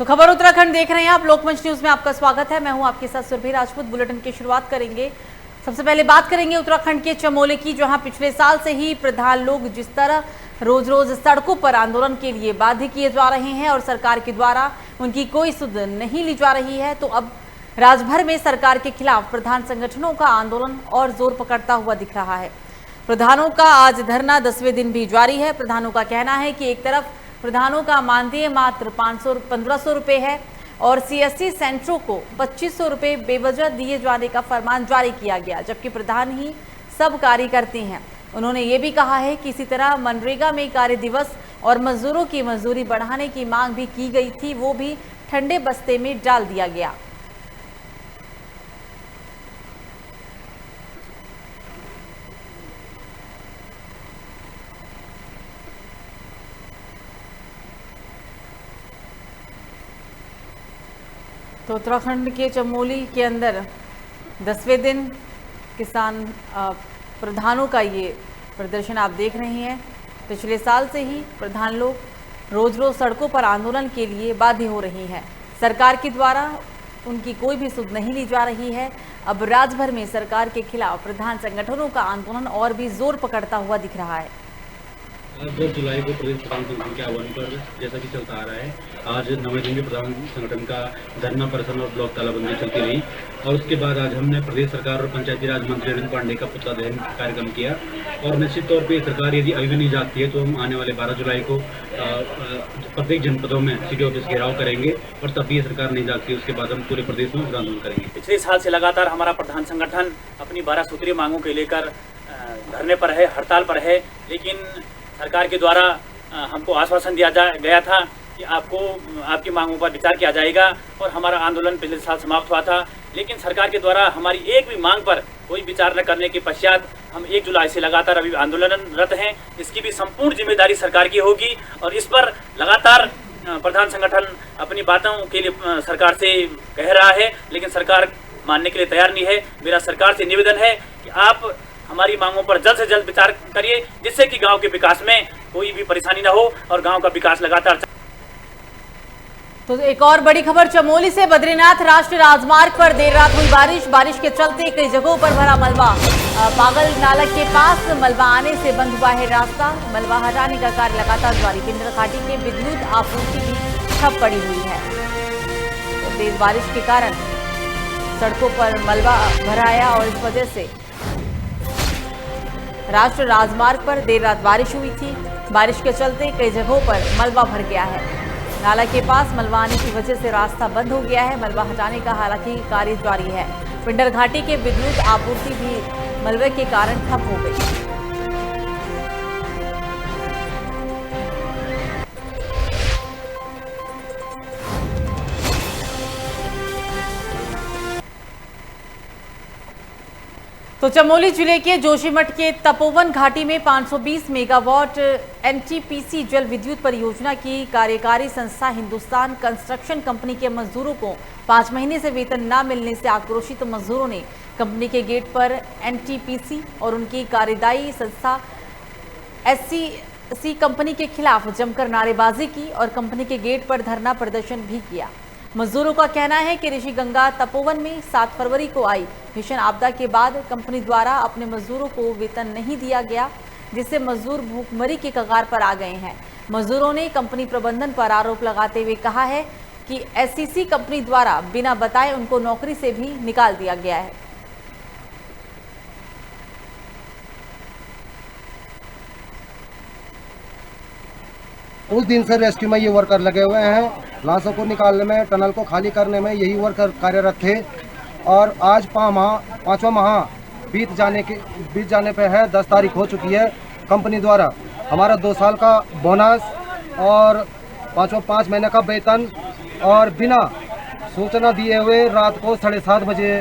तो खबर उत्तराखंड देख रहे हैं आप। लोकमंच न्यूज में आपका स्वागत है। मैं हूं आपके साथ सुरभि राजपूत। बुलेटिन की शुरुआत करेंगे। सबसे पहले बात करेंगे उत्तराखंड के चमोली की, जहां पिछले साल से ही प्रधान लोग जिस तरह रोज रोज सड़कों पर आंदोलन के लिए बाध्य किए जा रहे हैं और सरकार के द्वारा उनकी कोई सुध नहीं ली जा रही है, तो अब राज्यभर में सरकार के खिलाफ प्रधान संगठनों का आंदोलन और जोर पकड़ता हुआ दिख रहा है। प्रधानों का आज धरना 10वें दिन भी जारी है। प्रधानों का कहना है कि एक तरफ प्रधानों का मानदेय मात्र 1500 रुपये है और सीएससी सेंटरों को 2500 रुपये बेवजह दिए जाने का फरमान जारी किया गया, जबकि प्रधान ही सब कार्य करते हैं। उन्होंने ये भी कहा है कि इसी तरह मनरेगा में कार्य दिवस और मजदूरों की मजदूरी बढ़ाने की मांग भी की गई थी, वो भी ठंडे बस्ते में डाल दिया गया। तो उत्तराखंड के चमोली के अंदर 10वें दिन किसान प्रधानों का ये प्रदर्शन आप देख रहे हैं। पिछले साल से ही प्रधान लोग रोज रोज सड़कों पर आंदोलन के लिए बाध्य हो रही हैं। सरकार के द्वारा उनकी कोई भी सुध नहीं ली जा रही है। अब राज्य भर में सरकार के खिलाफ प्रधान संगठनों का आंदोलन और भी जोर पकड़ता हुआ दिख रहा है। 10 जुलाई को प्रदेश प्रधान संगठन के आह्वान पर जैसा कि चलता आ रहा है, आज 9वें दिन में प्रधान संगठन का धरना प्रदर्शन और ब्लॉक तालाबंदी चलती रही और उसके बाद आज हमने प्रदेश सरकार और पंचायती राज मंत्री अरविंद पांडे का पुतला दहन कार्यक्रम किया। और निश्चित तौर पे सरकार यदि अभी भी नहीं जागती है तो हम आने वाले 12 जुलाई को प्रत्येक जनपदों में सिटी ऑफिस घेराव करेंगे और तब भी सरकार नहीं जागती उसके बाद हम पूरे प्रदेश में आंदोलन करेंगे। पिछले साल से लगातार हमारा प्रधान संगठन अपनी 12 सूत्रीय मांगों के लेकर धरने पर है, हड़ताल पर है, लेकिन सरकार के द्वारा हमको आश्वासन दिया गया था कि आपकी मांगों पर विचार किया जाएगा और हमारा आंदोलन पिछले साल समाप्त हुआ था। लेकिन सरकार के द्वारा हमारी एक भी मांग पर कोई विचार न करने के पश्चात हम 1 जुलाई से लगातार अभी आंदोलनरत हैं। इसकी भी संपूर्ण जिम्मेदारी सरकार की होगी और इस पर लगातार प्रधान संगठन अपनी बातों के लिए सरकार से कह रहा है, लेकिन सरकार मानने के लिए तैयार नहीं है। मेरा सरकार से निवेदन है कि आप हमारी मांगों पर जल्द से जल्द विचार करिए, जिससे कि गांव के विकास में कोई भी परेशानी न हो और गांव का विकास लगातार। तो एक और बड़ी खबर चमोली से। बद्रीनाथ राष्ट्रीय राजमार्ग पर देर रात हुई बारिश के चलते कई जगहों पर भरा मलबा। पागल नाला के पास मलबा आने से बंद हुआ है रास्ता। मलबा हटाने का कार्य लगातार जारी। पिंडर घाटी के विद्युत आपूर्ति भी ठप पड़ी हुई है। तो तेज बारिश के कारण सड़कों पर मलबा भरा आया और इस वजह से राष्ट्रीय राजमार्ग पर देर रात बारिश हुई थी। बारिश के चलते कई जगहों पर मलबा भर गया है। नाला के पास मलबा आने की वजह से रास्ता बंद हो गया है। मलबा हटाने का हालांकि कार्य जारी है। पिंडर घाटी के विद्युत आपूर्ति भी मलबे के कारण ठप हो गई। तो चमोली जिले के जोशीमठ के तपोवन घाटी में 520 मेगावाट एनटीपीसी जल विद्युत परियोजना की कार्यकारी संस्था हिंदुस्तान कंस्ट्रक्शन कंपनी के मजदूरों को 5 महीने से वेतन न मिलने से आक्रोशित मजदूरों ने कंपनी के गेट पर एनटीपीसी और उनकी कार्यदायी संस्था एससीसी कंपनी के खिलाफ जमकर नारेबाजी की और कंपनी के गेट पर धरना प्रदर्शन भी किया। मजदूरों का कहना है कि ऋषि गंगा तपोवन में 7 फरवरी को आई भीषण आपदा के बाद कंपनी द्वारा अपने मजदूरों को वेतन नहीं दिया गया, जिससे मजदूर भूखमरी के कगार पर आ गए हैं। मजदूरों ने कंपनी प्रबंधन पर आरोप लगाते हुए कहा है कि एससीसी कंपनी द्वारा बिना बताए उनको नौकरी से भी निकाल दिया गया है। उस दिन से रेस्क्यू में ये वर्कर लगे हुए हैं। लाशों को निकालने में, टनल को खाली करने में यही वर्कर कार्यरत थे और आज 5वां माह बीत जाने पे है। 10 तारीख हो चुकी है। कंपनी द्वारा हमारा 2 साल का बोनस और 5 महीने का वेतन और बिना सूचना दिए हुए रात को 7:30 बजे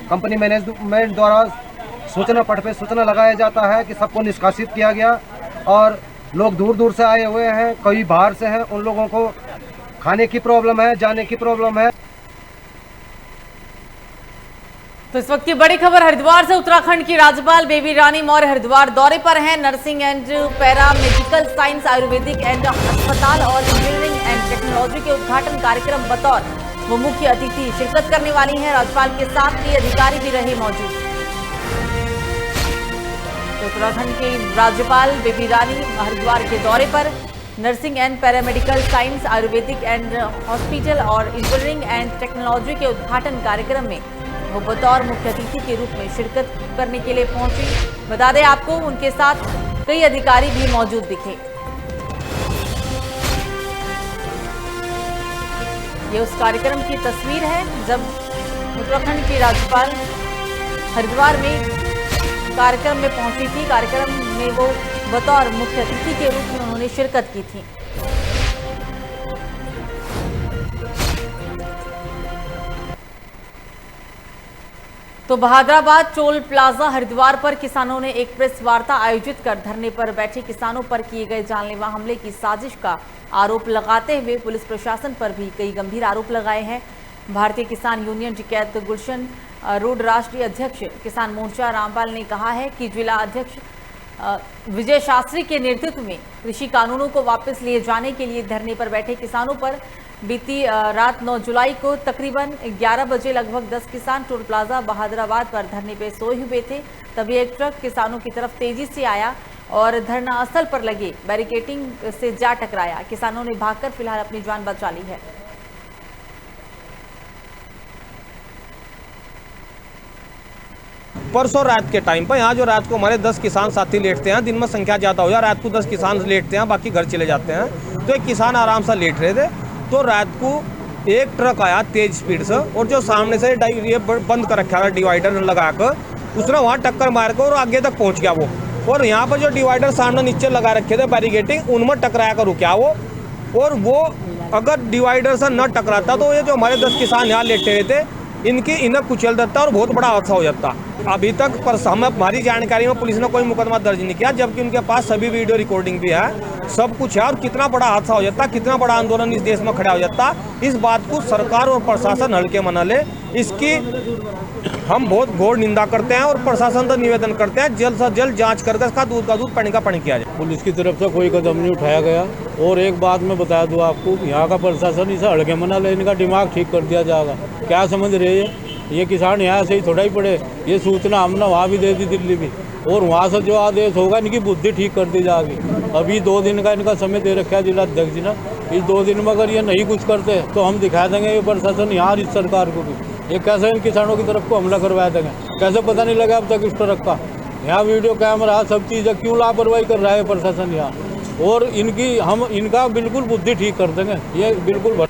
कंपनी मैनेजमेंट द्वारा सूचना पट पे सूचना लगाया जाता है कि सबको निष्कासित किया गया और लोग दूर दूर से आए हुए हैं, कई बाहर से हैं। उन लोगों को खाने की प्रॉब्लम है, जाने की प्रॉब्लम है। तो इस वक्त की बड़ी खबर हरिद्वार से। उत्तराखंड की राज्यपाल बेबी रानी मौर्य हरिद्वार दौरे पर हैं। Nursing and para medical science, Ayurvedic and अस्पताल और इंजीनियरिंग एंड एंड टेक्नोलॉजी के उद्घाटन कार्यक्रम बतौर वो मुख्य अतिथि शिरकत करने वाली हैं। राज्यपाल के साथ कई अधिकारी भी रहे मौजूद। उत्तराखंड की राज्यपाल बेबी रानी हरिद्वार के दौरे पर nursing and paramedical science, Ayurvedic and hospital और इंजीनियरिंग एंड टेक्नोलॉजी के उद्घाटन कार्यक्रम में वो बतौर मुख्य अतिथि के रूप में शिरकत करने के लिए पहुंची। बता दें आपको, उनके साथ कई अधिकारी भी मौजूद दिखे। ये उस कार्यक्रम की तस्वीर है जब उत्तराखंड की राज्यपाल हरिद्वार में कार्यक्रम में पहुंची थी। कार्यक्रम में वो बतौर मुख्य अतिथि के रूप में उन्होंने शिरकत की थी। तो बहादुराबाद टोल प्लाजा हरिद्वार पर किसानों ने एक प्रेस वार्ता आयोजित कर धरने पर बैठे किसानों पर किए गए जानलेवा हमले की साजिश का आरोप लगाते हुए पुलिस प्रशासन पर भी कई गंभीर आरोप लगाए हैं। भारतीय किसान यूनियन जिकैत गुलशन रोड राष्ट्रीय अध्यक्ष किसान मोर्चा रामपाल ने कहा है कि जिला अध्यक्ष विजय शास्त्री के नेतृत्व में कृषि कानूनों को वापस लिए जाने के लिए धरने पर बैठे किसानों पर बीती रात 9 जुलाई को तकरीबन 11 बजे लगभग 10 किसान टोल प्लाजा बहादुराबाद पर धरने पे सोए हुए थे। तभी एक ट्रक किसानों की तरफ तेजी से आया और धरना स्थल पर लगे बैरिकेडिंग से जा टकराया। किसानों ने भागकर फिलहाल अपनी जान बचा ली है। परसों रात के टाइम पर यहाँ जो रात को हमारे 10 किसान साथी लेटते हैं, दिन में संख्या ज़्यादा हो जाए, रात को 10 किसान लेटते हैं, बाकी घर चले जाते हैं। तो एक किसान आराम से लेट रहे थे, तो रात को एक ट्रक आया तेज स्पीड से और जो सामने से ये बंद कर रखा था डिवाइडर लगा कर, उसने वहाँ टक्कर मार कर और आगे तक पहुँच गया वो। और यहाँ पर जो डिवाइडर सामने नीचे लगा रखे थे बैरिकेडिंग, उनमें टकराया कर रुका वो। और वो अगर डिवाइडर से न टकराता तो ये जो हमारे 10 किसान यहाँ लेटे हुए थे इन्हें कुचल देता और बहुत बड़ा हादसा हो जाता। अभी तक पर हमारी जानकारी में पुलिस ने कोई मुकदमा दर्ज नहीं किया, जबकि उनके पास सभी वीडियो रिकॉर्डिंग भी है, सब कुछ है। और कितना बड़ा हादसा हो जाता, कितना बड़ा आंदोलन इस देश में खड़ा हो जाता, इस बात को सरकार और प्रशासन हल्के में न ले। इसकी हम बहुत घोर निंदा करते हैं और प्रशासन से निवेदन करते हैं जल्द से जल्द जांच करके इसका दूध का दूध पानी का पानी किया जाए। पुलिस की तरफ से कोई कदम नहीं उठाया गया। और एक बात मैं बता दूं आपको, यहाँ का प्रशासन इसे हल्के में न ले, इनका दिमाग ठीक कर दिया जाएगा। क्या समझ रहे हैं ये किसान यहाँ से ही थोड़ा ही पड़े, ये सूचना हमने वहाँ भी दे दी दिल्ली में, और वहाँ से जो आदेश होगा इनकी बुद्धि ठीक कर दी जाएगी। अभी 2 दिन का इनका समय दे रखा है जिला अध्यक्ष जी ने। इस 2 दिन में अगर ये नहीं कुछ करते तो हम दिखा देंगे ये प्रशासन यहाँ इस सरकार को भी ये कैसे इन किसानों की तरफ को हमला करवा देंगे। कैसे पता नहीं लगा अब तक इस ट्रक का, यहाँ वीडियो कैमरा सब चीज़ है, क्यों लापरवाही कर रहा है प्रशासन यहाँ। और इनका बिल्कुल बुद्धि ठीक कर देंगे, ये बिल्कुल।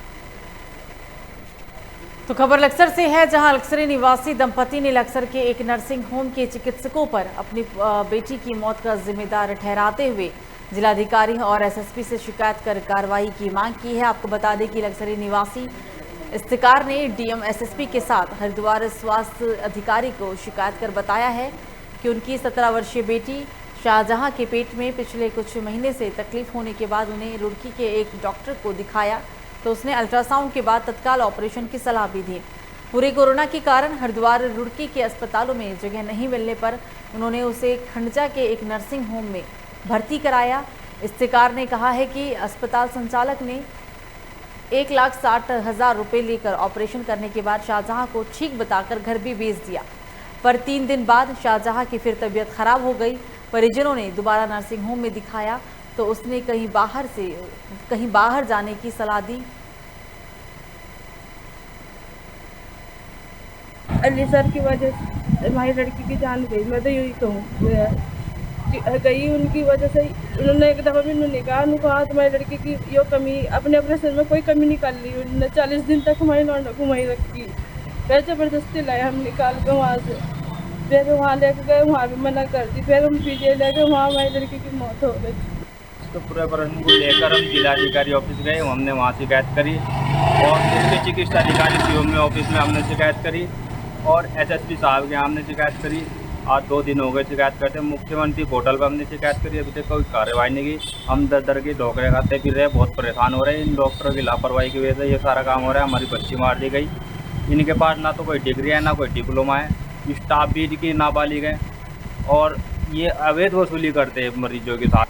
तो खबर लक्सर से है, जहां लक्सरी निवासी दंपति ने लक्सर के एक नर्सिंग होम के चिकित्सकों पर अपनी बेटी की मौत का जिम्मेदार ठहराते हुए जिलाधिकारी और एसएसपी से शिकायत कर कार्रवाई की मांग की है। आपको बता दें कि लक्सरी निवासी इफ्तिकार ने डीएम एसएसपी के साथ हरिद्वार स्वास्थ्य अधिकारी को शिकायत कर बताया है कि उनकी 17 वर्षीय बेटी शाहजहां के पेट में पिछले कुछ महीने से तकलीफ होने के बाद उन्हें रुड़की के एक डॉक्टर को दिखाया, तो उसने अल्ट्रासाउंड के बाद तत्काल ऑपरेशन की सलाह भी दी। पूरे कोरोना के कारण हरिद्वार रुड़की के अस्पतालों में जगह नहीं मिलने पर उन्होंने उसे खंडजा के एक नर्सिंग होम में भर्ती कराया। इफ्तिकार ने कहा है कि अस्पताल संचालक ने 1,60,000 रुपये लेकर ऑपरेशन करने के बाद शाहजहां को ठीक बताकर घर भी भेज दिया, पर 3 दिन बाद शाहजहां की फिर तबीयत खराब हो गई। परिजनों ने दोबारा नर्सिंग होम में दिखाया तो उसने कहीं बाहर जाने की सलाह दी। अली सर की वजह से हमारी लड़की की जान गई, मैं तो यही कहूँ गई उनकी वजह से। उन्होंने एक दफ़ा भी उन्होंने कहा तुम्हारी लड़की की यो कमी अपने शरीर में कोई कमी निकाल ली। उन्होंने 40 दिन तक हमारी लौंडा घुमाई रखी, फिर ज़बरदस्ती लाए हम निकाल के वहाँ से, फिर वहाँ लेके गए, वहाँ भी मना कर दी, फिर हम पीजे ले गए, वहाँ हमारी लड़की की मौत हो गई। तो पूरे प्रश्न को लेकर हम जिलाधिकारी ऑफिस गए, हमने वहाँ शिकायत करी और मुख्य चिकित्सा अधिकारी सीओम ऑफिस में हमने शिकायत करी और एसएसपी साहब के यहाँ हमने शिकायत करी। आज 2 दिन हो गए शिकायत करते। मुख्यमंत्री पोर्टल पर हमने शिकायत करी, अभी तक कोई कार्रवाई नहीं की। हम दर की ढोकरे खाते फिर रहे, बहुत परेशान हो रहे हैं। इन डॉक्टरों की लापरवाही की वजह से ये सारा काम हो रहा है। हमारी बच्ची मार दी गई, इनके पास ना तो कोई डिग्री है ना कोई डिप्लोमा है, स्टाफ भी इनकी नाबालिग है और ये अवैध वसूली करते हैं मरीजों के साथ।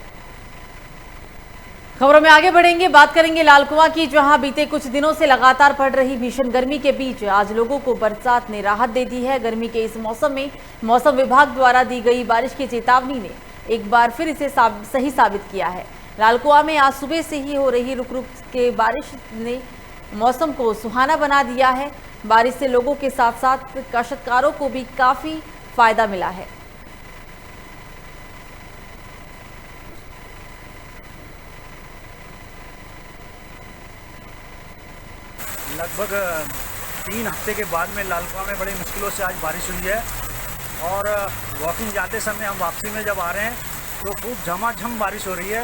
खबरों में आगे बढ़ेंगे, बात करेंगे लाल कुआं की, जहां बीते कुछ दिनों से लगातार पड़ रही भीषण गर्मी के बीच आज लोगों को बरसात ने राहत दे दी है। गर्मी के इस मौसम में मौसम विभाग द्वारा दी गई बारिश की चेतावनी ने एक बार फिर इसे सही साबित किया है। लाल कुआं में आज सुबह से ही हो रही रुक रुक के बारिश ने मौसम को सुहाना बना दिया है। बारिश से लोगों के साथ साथ काश्तकारों को भी काफी फायदा मिला है। लगभग 3 हफ्ते के बाद में लाल कुआं में बड़ी मुश्किलों से आज बारिश हुई है और वॉकिंग जाते समय हम वापसी में जब आ रहे हैं तो खूब झमाझम बारिश हो रही है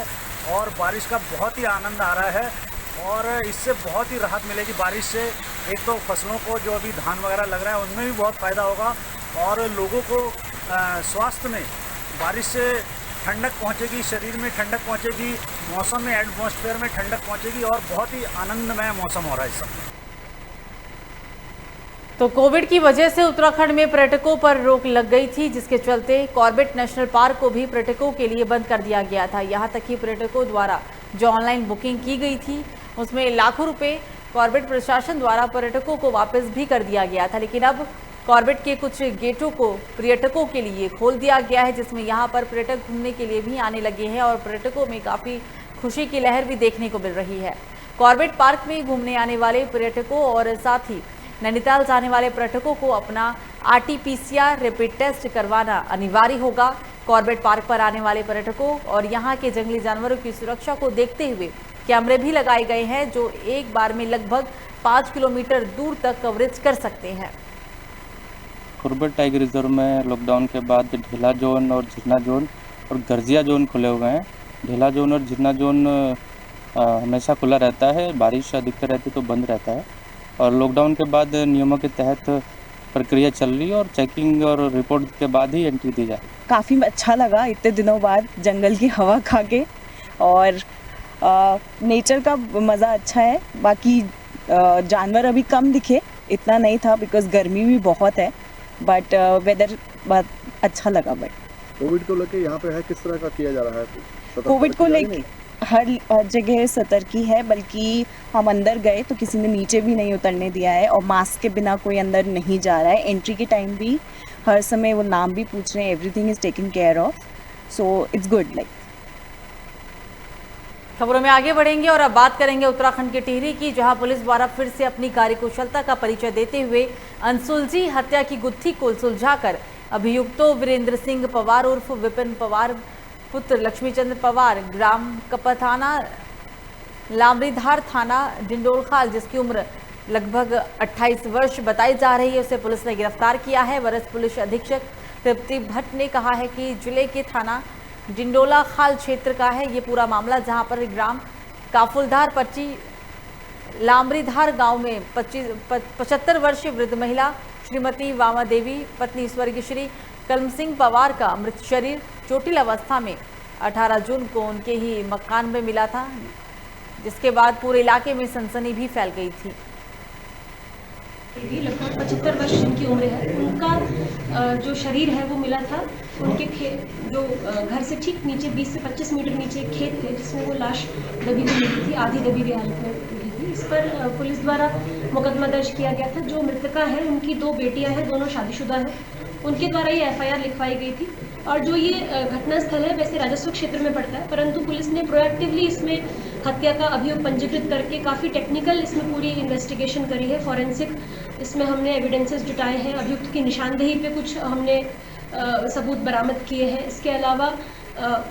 और बारिश का बहुत ही आनंद आ रहा है और इससे बहुत ही राहत मिलेगी। बारिश से एक तो फसलों को जो अभी धान वगैरह लग रहा है उनमें भी बहुत फ़ायदा होगा और लोगों को स्वास्थ्य में बारिश से ठंडक पहुंचेगी, शरीर में ठंडक पहुंचेगी, मौसम में एटमॉस्फेयर में ठंडक पहुंचेगी और बहुत ही आनंदमय मौसम हो रहा है इस समय। तो कोविड की वजह से उत्तराखंड में पर्यटकों पर रोक लग गई थी, जिसके चलते कॉर्बेट नेशनल पार्क को भी पर्यटकों के लिए बंद कर दिया गया था। यहां तक कि पर्यटकों द्वारा जो ऑनलाइन बुकिंग की गई थी उसमें लाखों रुपए कॉर्बेट प्रशासन द्वारा पर्यटकों को वापस भी कर दिया गया था। लेकिन अब कॉर्बेट के कुछ गेटों को पर्यटकों के लिए खोल दिया गया है, जिसमें यहाँ पर पर्यटक घूमने के लिए भी आने लगे हैं और पर्यटकों में काफ़ी खुशी की लहर भी देखने को मिल रही है। कॉर्बेट पार्क में घूमने आने वाले पर्यटकों और साथ ही नैनीताल जाने वाले पर्यटकों को अपना RT-PCR रैपिड टेस्ट करवाना अनिवार्य होगा। कॉर्बेट पार्क पर आने वाले पर्यटकों और यहाँ के जंगली जानवरों की सुरक्षा को देखते हुए कैमरे भी लगाए गए हैं, जो एक बार में लगभग 5 किलोमीटर दूर तक कवरेज कर सकते हैं। कॉर्बेट टाइगर रिजर्व में लॉकडाउन के बाद ढेला जोन और झिरना जोन और गर्जिया जोन खुले हुए हैं। ढेला जोन और झिरना जोन हमेशा खुला रहता है, बारिश अधिकतर रहती तो बंद रहता है और लॉकडाउन के बाद नियमों के तहत प्रक्रिया चल रही है और चेकिंग और रिपोर्ट के बाद ही एंट्री दी जाए। काफ़ी अच्छा लगा इतने दिनों बाद जंगल की हवा खा के और नेचर का मज़ा अच्छा है। बाकी जानवर अभी कम दिखे, इतना नहीं था बिकॉज गर्मी भी बहुत है, बट वेदर बहुत अच्छा लगा। बट कोविड को लेके यहाँ पे है किस तरह का किया जा रहा है? कोविड को लेके हर जगह सतर्की है, बल्कि हम अंदर गए तो किसी ने नीचे भी नहीं उतरने दिया है और मास्क के बिना कोई अंदर नहीं जा रहा है। एंट्री के टाइम भी हर समय वो नाम भी पूछ रहे हैं, everything is taken care of, so it's good. Like खबरों में आगे बढ़ेंगे और अब बात करेंगे उत्तराखंड के टिहरी की, जहां पुलिस द्वारा फिर से अपनी कार्यकुशलता का परिचय देते हुए अनसुलझी हत्या की गुत्थी को सुलझाकर अभियुक्तों वीरेंद्र सिंह पवार उर्फ विपिन पवार पुत्र लक्ष्मीचंद्र पवार, ग्राम कपथाना लामरीधार थाना डिंडोलखाल, जिसकी उम्र लगभग 28 वर्ष बताई जा रही है, उसे पुलिस ने गिरफ्तार किया है। वरिष्ठ पुलिस अधीक्षक तृप्ति भट्ट ने कहा है कि जिले के थाना डिंडोला खाल क्षेत्र का है ये पूरा मामला, जहां पर ग्राम काफुलधार पच्ची लामरीधार गांव में 75 वर्षीय वृद्ध महिला श्रीमती वामा देवी पत्नी स्वर्गीय श्री कलम सिंह पवार का मृत शरीर चोटिल अवस्था में 18 जून को उनके ही मकान में मिला था, जिसके बाद पूरे इलाके में सनसनी भी फैल गई थी। लगभग 75 वर्ष जिनकी उम्र है, उनका जो शरीर है वो मिला था उनके जो घर से ठीक नीचे 20 से 25 मीटर नीचे एक खेत थे, जिसमें वो लाश दबी हुई मिली थी, आधी दबी हुई हालत में मिली थी। इस पर पुलिस द्वारा मुकदमा दर्ज किया गया था। जो मृतका है उनकी 2 बेटियां हैं, दोनों शादीशुदा हैं, उनके द्वारा ये FIR लिखवाई गई थी। और जो ये घटनास्थल है वैसे राजस्व क्षेत्र में पड़ता है, परंतु पुलिस ने प्रोएक्टिवली इसमें हत्या का अभियोग पंजीकृत करके काफ़ी टेक्निकल इसमें पूरी इन्वेस्टिगेशन करी है। फॉरेंसिक इसमें हमने एविडेंसेस जुटाए हैं, अभियुक्त की निशानदेही पे कुछ हमने सबूत बरामद किए हैं। इसके अलावा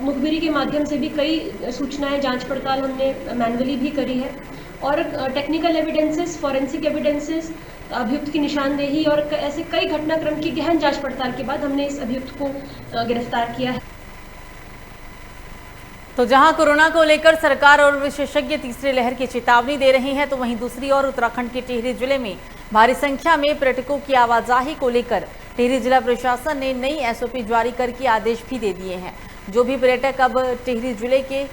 मुखबिरी के माध्यम से भी कई सूचनाएं जांच पड़ताल हमने मैनुअली भी करी है और टेक्निकल एविडेंसेस, फॉरेंसिक एविडेंसेस, अभियुक्त की निशानदेही और ऐसे कई घटनाक्रम की गहन जांच पड़ताल के बाद हमने इस अभियुक्त को गिरफ्तार किया है। तो जहां कोरोना को लेकर सरकार और विशेषज्ञ तीसरी लहर की चेतावनी दे रहे हैं, तो वहीं दूसरी ओर उत्तराखंड के टिहरी जिले में भारी संख्या में पर्यटकों की आवाजाही को लेकर टिहरी जिला प्रशासन ने नई SOP जारी करके आदेश भी दे दिए हैं। जो भी पर्यटक अब टिहरी जिले के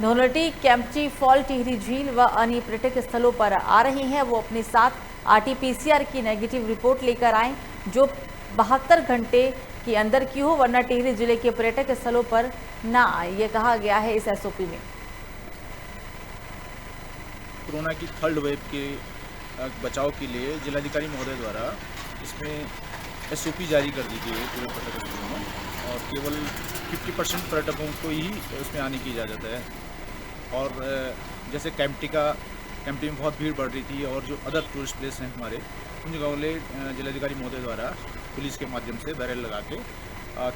धोनटी, कैंपटी फॉल, टिहरी झील व अन्य पर्यटक स्थलों पर आ रहे हैं, वो अपने साथ RT-PCR की नेगेटिव रिपोर्ट लेकर आएं, जो 72 घंटे के अंदर की हो, वरना टिहरी जिले के पर्यटक स्थलों पर न आए, ये कहा गया है इस SOP में। कोरोना की थर्ड वेव के बचाव के लिए जिलाधिकारी महोदय द्वारा इसमें SOP जारी कर दी गई है पूरे पर्यटक स्थलों में, और केवल 50% पर्यटकों को ही उसमें आने की इजाज़त है। और जैसे कैंपटी में बहुत भीड़ बढ़ रही थी और जो अदर टूरिस्ट प्लेस हैं हमारे, उन जगहों पर जिलाधिकारी महोदय द्वारा पुलिस के माध्यम से बैरियर लगा के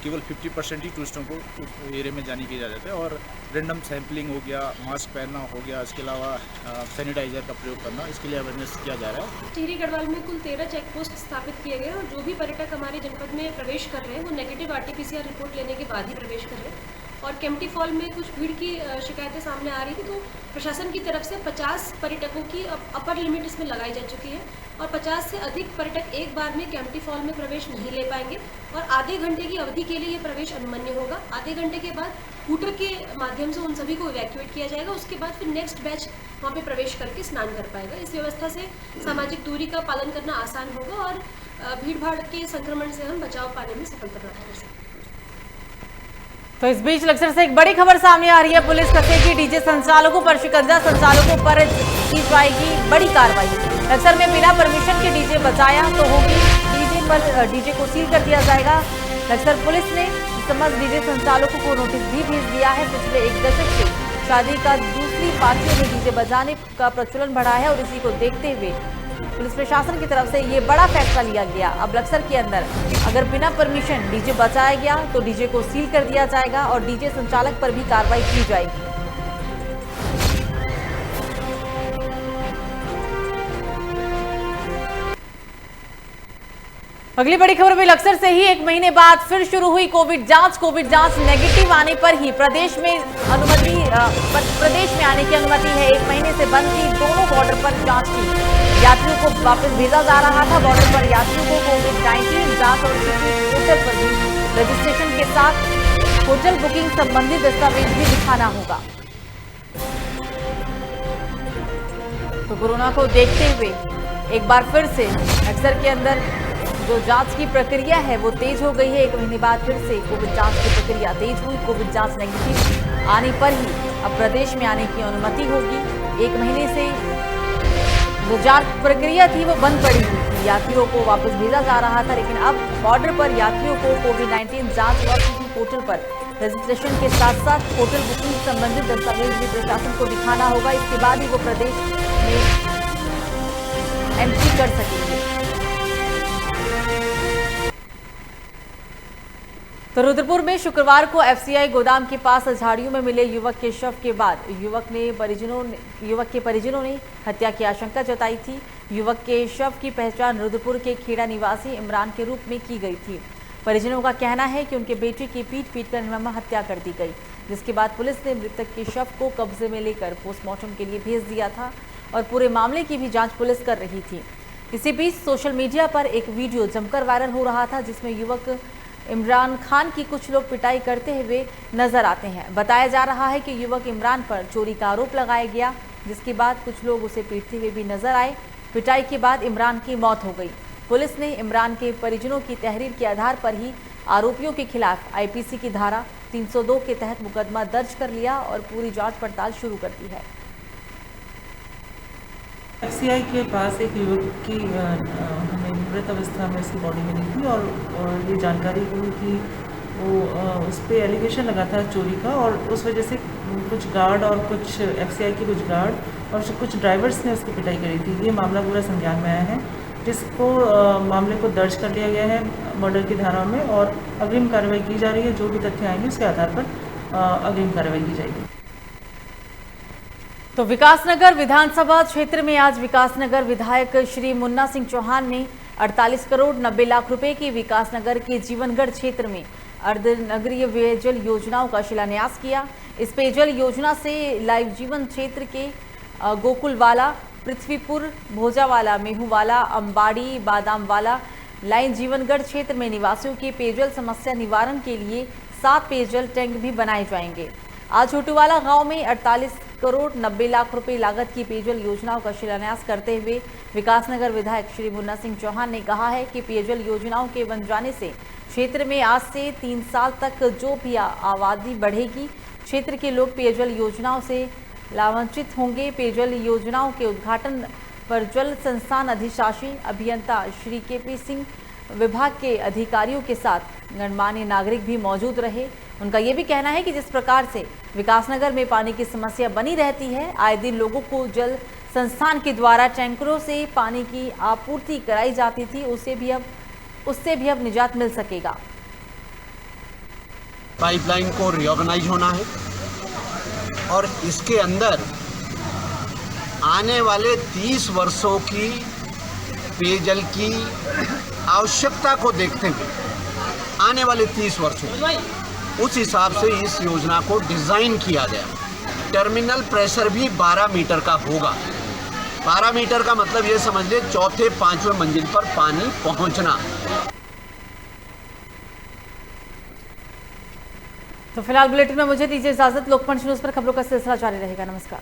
केवल 50% ही टूरिस्टों को उस एरिया में जाने की इजाज़त है। और रेंडम सैम्पलिंग हो गया, मास्क पहनना हो गया, इसके अलावा सैनिटाइज़र का प्रयोग करना, इसके लिए अवेयरनेस किया जा रहा है। टिहरी गढ़वाल में कुल 13 चेक पोस्ट स्थापित किए गए और जो भी पर्यटक हमारे जनपद में प्रवेश कर रहे हैं वो नेगेटिव RT-PCR रिपोर्ट लेने के बाद ही प्रवेश कर रहे हैं। और केम्प्टी फॉल में कुछ भीड़ की शिकायतें सामने आ रही थी, तो प्रशासन की तरफ से 50 पर्यटकों की अपर लिमिट इसमें लगाई जा चुकी है और 50 से अधिक पर्यटक एक बार में केम्प्टी फॉल में प्रवेश नहीं ले पाएंगे और आधे घंटे की अवधि के लिए ये प्रवेश अनुमन्य होगा। आधे घंटे के बाद हूटर के माध्यम से उन सभी को इवैक्यूएट किया जाएगा, उसके बाद फिर नेक्स्ट बैच वहाँ पे प्रवेश करके स्नान कर पाएगा। इस व्यवस्था से सामाजिक दूरी का पालन करना आसान होगा और भीड़ भाड़ के संक्रमण से हम बचाव पाने में सफलता प्राप्त कर सकते हैं। तो इस बीच लक्सर से एक बड़ी खबर सामने आ रही है। पुलिस कसेगी डीजे संचालकों पर शिकंजा, संचालकों पर की जाएगी बड़ी कार्रवाई। लक्सर में बिना परमिशन के डीजे बजाया तो होगी डीजे को सील कर दिया जाएगा। लक्सर पुलिस ने समस्त डीजे संचालकों को नोटिस भी भेज दिया है। पिछले एक दशक से शादी का दूसरी पार्टियों में डीजे बजाने का प्रचलन बढ़ा है और इसी को देखते हुए पुलिस प्रशासन की तरफ से ये बड़ा फैसला लिया गया। अब लक्सर के अंदर अगर बिना परमिशन डीजे बजाया गया तो डीजे को सील कर दिया जाएगा और डीजे संचालक पर भी कार्रवाई की जाएगी। अगली बड़ी खबर भी लक्सर से ही। एक महीने बाद फिर शुरू हुई कोविड जांच नेगेटिव आने पर ही प्रदेश में आने की अनुमति है। एक महीने से बंद थी दोनों बॉर्डर पर जांच की। यात्रियों को वापस भेजा जा रहा था। बॉर्डर पर यात्रियों को कोविड-19 जांच और होटल पर भी रजिस्ट्रेशन के साथ होटल बुकिंग संबंधी दस्तावेज भी दिखाना होगा। तो कोरोना को देखते हुए एक बार फिर से लक्सर के अंदर जो जांच की प्रक्रिया है वो तेज हो गई है। एक महीने बाद फिर से कोविड जांच की प्रक्रिया तेज हुई। कोविड जांच नेगेटिव आने पर ही अब प्रदेश में आने की अनुमति होगी। एक महीने से जो जांच प्रक्रिया थी वो बंद पड़ी हुई थी, यात्रियों को वापस भेजा जा रहा था, लेकिन अब बॉर्डर पर यात्रियों को कोविड-19 जांच और पोर्टल पर रजिस्ट्रेशन के साथ साथ होटल बुकिंग संबंधित दस्तावेज भी प्रशासन को दिखाना होगा। इसके बाद ही वो प्रदेश में एंट्री कर सकेंगे। तो रुद्रपुर में शुक्रवार को FCI गोदाम के पास झाड़ियों में मिले युवक के शव के बाद युवक के परिजनों ने हत्या की आशंका जताई थी। युवक के शव की पहचान रुद्रपुर के खेड़ा निवासी इमरान के रूप में की गई थी। परिजनों का कहना है कि उनके बेटे की पीट कर निर्मम हत्या कर दी गई, जिसके बाद पुलिस ने मृतक के शव को कब्जे में लेकर पोस्टमार्टम के लिए भेज दिया था और पूरे मामले की भी जाँच पुलिस कर रही थी। इसी बीच सोशल मीडिया पर एक वीडियो जमकर वायरल हो रहा था, जिसमें युवक इमरान खान की कुछ लोग पिटाई करते हुए नजर आते हैं। बताया जा रहा है कि युवक इमरान पर चोरी का आरोप लगाया गया, जिसके बाद कुछ लोग उसे पीटते हुए भी नजर आए। पिटाई के बाद इमरान की मौत हो गई। पुलिस ने इमरान के परिजनों की तहरीर के आधार पर ही आरोपियों के खिलाफ IPC की धारा 302 के तहत मुकदमा दर्ज कर लिया और पूरी जांच पड़ताल शुरू कर दी है। FCI के पास एक युवक की हमें मृत अवस्था में उसकी बॉडी मिली थी और ये जानकारी हुई कि वो उस पर एलिगेशन लगा था चोरी का, और उस वजह से कुछ गार्ड और कुछ FCI के कुछ गार्ड और कुछ ड्राइवर्स ने उसकी पिटाई करी थी। ये मामला पूरा संज्ञान में आया है, जिसको मामले को दर्ज कर लिया गया है मर्डर की धारा में और अग्रिम कार्रवाई की जा रही है। जो भी तथ्य आएंगे उसके आधार पर अग्रिम कार्रवाई की जाएगी। तो विकासनगर विधानसभा क्षेत्र में आज विकासनगर विधायक श्री मुन्ना सिंह चौहान ने 48 करोड़ 90 लाख रुपए की विकासनगर के जीवनगढ़ क्षेत्र में अर्धनगरीय पेयजल योजनाओं का शिलान्यास किया। इस पेयजल योजना से लाइव जीवन क्षेत्र के गोकुलवाला, पृथ्वीपुर, भोजावाला, मेहूवाला, अंबाड़ी, बादामवाला लाइन जीवनगढ़ क्षेत्र में निवासियों की पेयजल समस्या निवारण के लिए 7 पेयजल टैंक भी बनाए जाएंगे। आज छोटूवाला गांव में 48 करोड़ 90 लाख रुपए लागत की पेयजल योजनाओं का शिलान्यास करते हुए विकासनगर विधायक श्री मुन्ना सिंह चौहान ने कहा है कि पेयजल योजनाओं के बन जाने से क्षेत्र में आज से 3 साल तक जो भी आबादी बढ़ेगी, क्षेत्र के लोग पेयजल योजनाओं से लाभान्वित होंगे। पेयजल योजनाओं के उद्घाटन पर जल संस्थान अधिशासी अभियंता श्री KP सिंह, विभाग के अधिकारियों के साथ गणमान्य नागरिक भी मौजूद रहे। उनका ये भी कहना है कि जिस प्रकार से विकासनगर में पानी की समस्या बनी रहती है, आए दिन लोगों को जल संस्थान के द्वारा टैंकरों से पानी की आपूर्ति कराई जाती थी, उससे भी अब निजात मिल सकेगा। पाइपलाइन को रिऑर्गेनाइज होना है और इसके अंदर आने वाले 30 वर्षों की पेयजल की आवश्यकता को देखते हुए आने वाले 30 वर्षों उस हिसाब से इस योजना को डिज़ाइन किया गया। टर्मिनल प्रेशर भी 12 मीटर का होगा। 12 मीटर का मतलब ये समझ ले चौथे 5वें मंजिल पर पानी पहुंचना। तो फिलहाल बुलेटिन में मुझे दीजिए इजाजत। लोकमंच न्यूज़ पर खबरों का सिलसिला जारी रहेगा। नमस्कार।